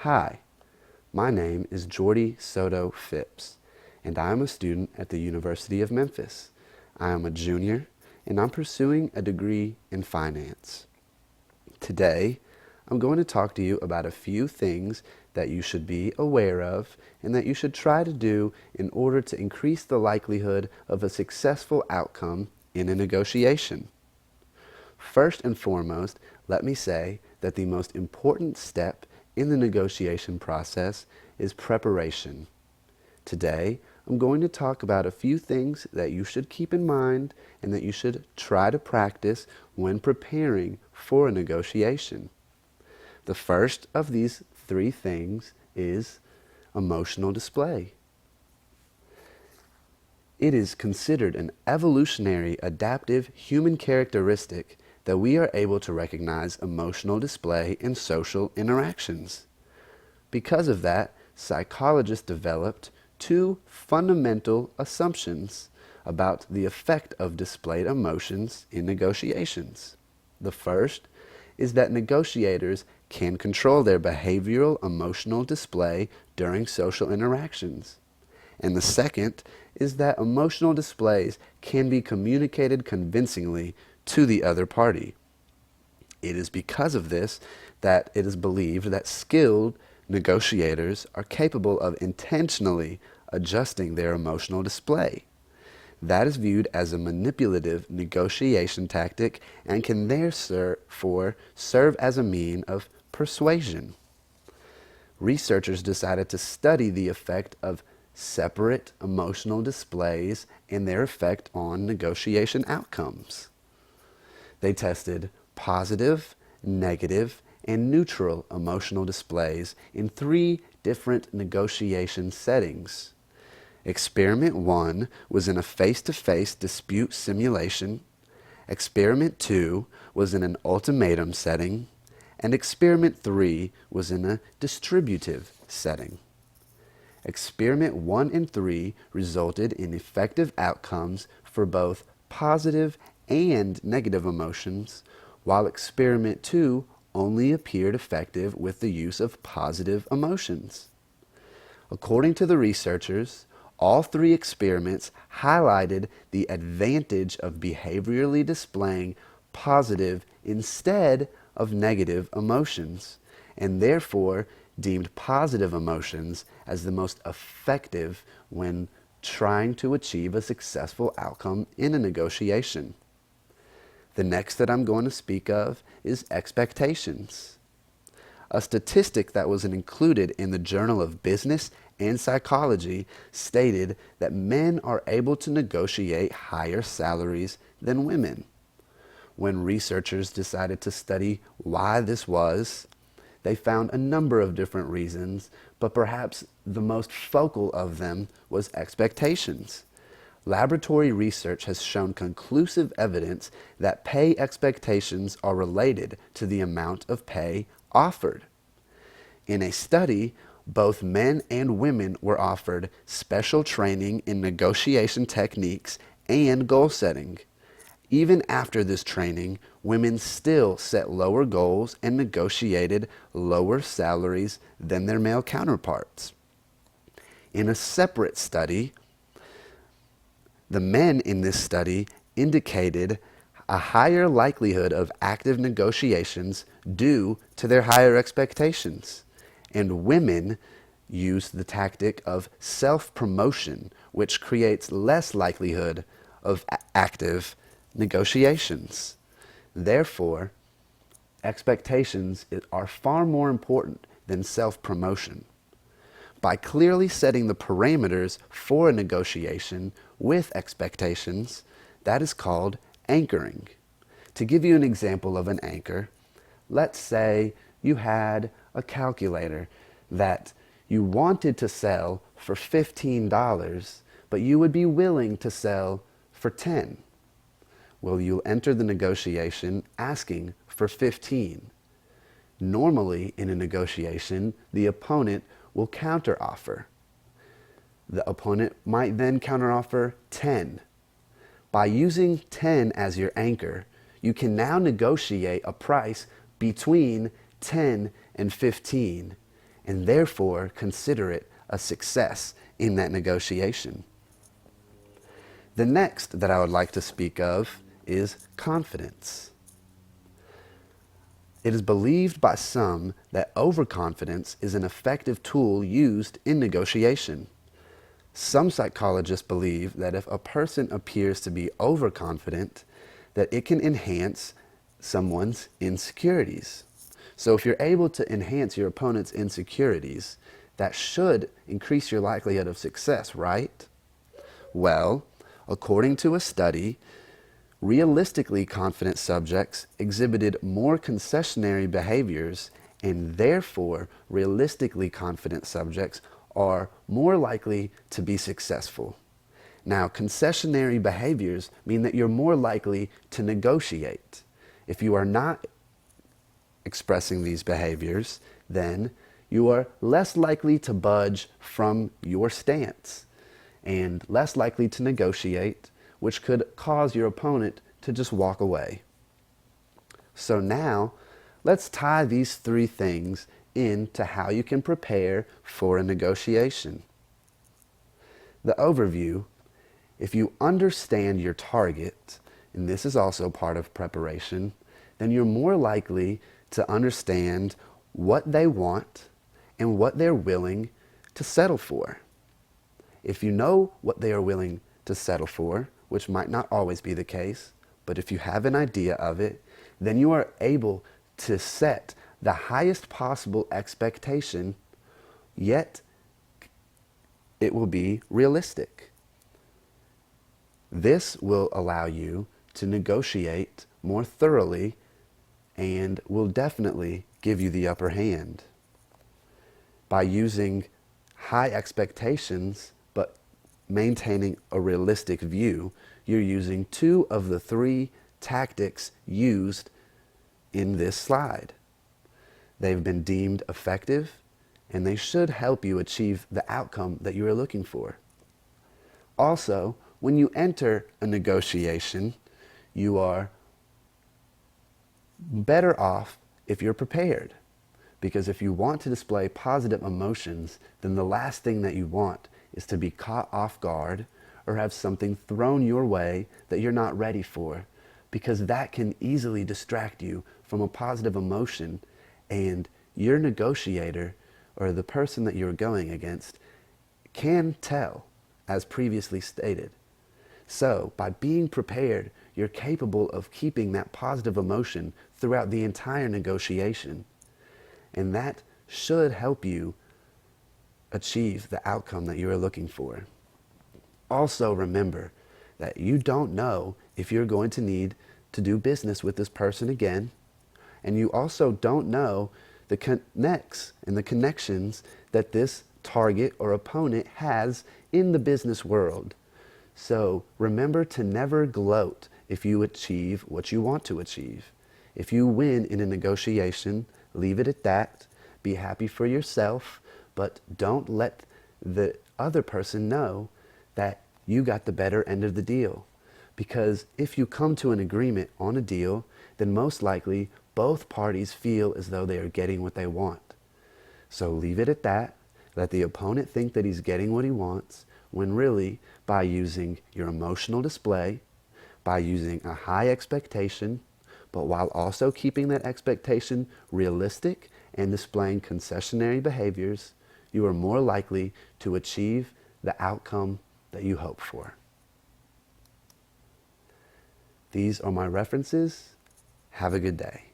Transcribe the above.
Hi, my name is Jordy Soto-Phipps, and I am a student at the University of Memphis. I am a junior, and I'm pursuing a degree in finance. Today, I'm going to talk to you about a few things that you should be aware of and that you should try to do in order to increase the likelihood of a successful outcome in a negotiation. First and foremost, let me say that the most important step in the negotiation process is preparation. Today, I'm going to talk about a few things that you should keep in mind and that you should try to practice when preparing for a negotiation. The first of these three things is emotional display. It is considered an evolutionary, adaptive human characteristic that we are able to recognize emotional display in social interactions. Because of that, psychologists developed two fundamental assumptions about the effect of displayed emotions in negotiations. The first is that negotiators can control their behavioral emotional display during social interactions. And the second is that emotional displays can be communicated convincingly to the other party. It is because of this that it is believed that skilled negotiators are capable of intentionally adjusting their emotional display. That is viewed as a manipulative negotiation tactic and can therefore serve as a means of persuasion. Researchers decided to study the effect of separate emotional displays and their effect on negotiation outcomes. They tested positive, negative, and neutral emotional displays in 3 different negotiation settings. Experiment 1 was in a face-to-face dispute simulation. Experiment 2 was in an ultimatum setting. And Experiment 3 was in a distributive setting. Experiment 1 and 3 resulted in effective outcomes for both positive and negative emotions, while Experiment 2 only appeared effective with the use of positive emotions. According to the researchers, all 3 experiments highlighted the advantage of behaviorally displaying positive instead of negative emotions, and therefore deemed positive emotions as the most effective when trying to achieve a successful outcome in a negotiation. The next that I'm going to speak of is expectations. A statistic that was included in the Journal of Business and Psychology stated that men are able to negotiate higher salaries than women. When researchers decided to study why this was, they found a number of different reasons, but perhaps the most focal of them was expectations. Laboratory research has shown conclusive evidence that pay expectations are related to the amount of pay offered. In a study, both men and women were offered special training in negotiation techniques and goal setting. Even after this training, women still set lower goals and negotiated lower salaries than their male counterparts. In a separate study, the men in this study indicated a higher likelihood of active negotiations due to their higher expectations, and women used the tactic of self-promotion, which creates less likelihood of active negotiations. Therefore, expectations are far more important than self-promotion. By clearly setting the parameters for a negotiation with expectations, that is called anchoring. To give you an example of an anchor, let's say you had a calculator that you wanted to sell for $15, but you would be willing to sell for $10. Well, you'll enter the negotiation asking for 15. Normally, in a negotiation, the opponent will counteroffer. The opponent might then counteroffer 10. By using 10 as your anchor, you can now negotiate a price between 10 and 15, and therefore consider it a success in that negotiation. The next that I would like to speak of is confidence. It is believed by some that overconfidence is an effective tool used in negotiation. Some psychologists believe that if a person appears to be overconfident, that it can enhance someone's insecurities. So if you're able to enhance your opponent's insecurities, that should increase your likelihood of success, right? Well, according to a study, realistically confident subjects exhibited more concessionary behaviors, and therefore realistically confident subjects are more likely to be successful. Now, concessionary behaviors mean that you're more likely to negotiate. If you are not expressing these behaviors, then you are less likely to budge from your stance and less likely to negotiate, which could cause your opponent to just walk away. So now, let's tie these three things into how you can prepare for a negotiation. The overview: if you understand your target, and this is also part of preparation, then you're more likely to understand what they want and what they're willing to settle for. If you know what they are willing to settle for, which might not always be the case, but if you have an idea of it, then you are able to set the highest possible expectation, yet it will be realistic. This will allow you to negotiate more thoroughly and will definitely give you the upper hand. By using high expectations but maintaining a realistic view, you're using two of the three tactics used in this slide. They've been deemed effective, and they should help you achieve the outcome that you are looking for. Also, when you enter a negotiation, you are better off if you're prepared. Because if you want to display positive emotions, then the last thing that you want is to be caught off guard or have something thrown your way that you're not ready for, because that can easily distract you from a positive emotion, and your negotiator or the person that you're going against can tell, as previously stated. So, by being prepared, you're capable of keeping that positive emotion throughout the entire negotiation. And that should help you achieve the outcome that you are looking for. Also remember that you don't know if you're going to need to do business with this person again, and you also don't know the connects and the connections that this target or opponent has in the business world. So remember to never gloat if you achieve what you want to achieve. If you win in a negotiation, leave it at that. Be happy for yourself, but don't let the other person know that you got the better end of the deal. Because if you come to an agreement on a deal, then most likely both parties feel as though they are getting what they want. So leave it at that. Let the opponent think that he's getting what he wants, when really, by using your emotional display, by using a high expectation, but while also keeping that expectation realistic and displaying concessionary behaviors, you are more likely to achieve the outcome that you hope for. These are my references. Have a good day.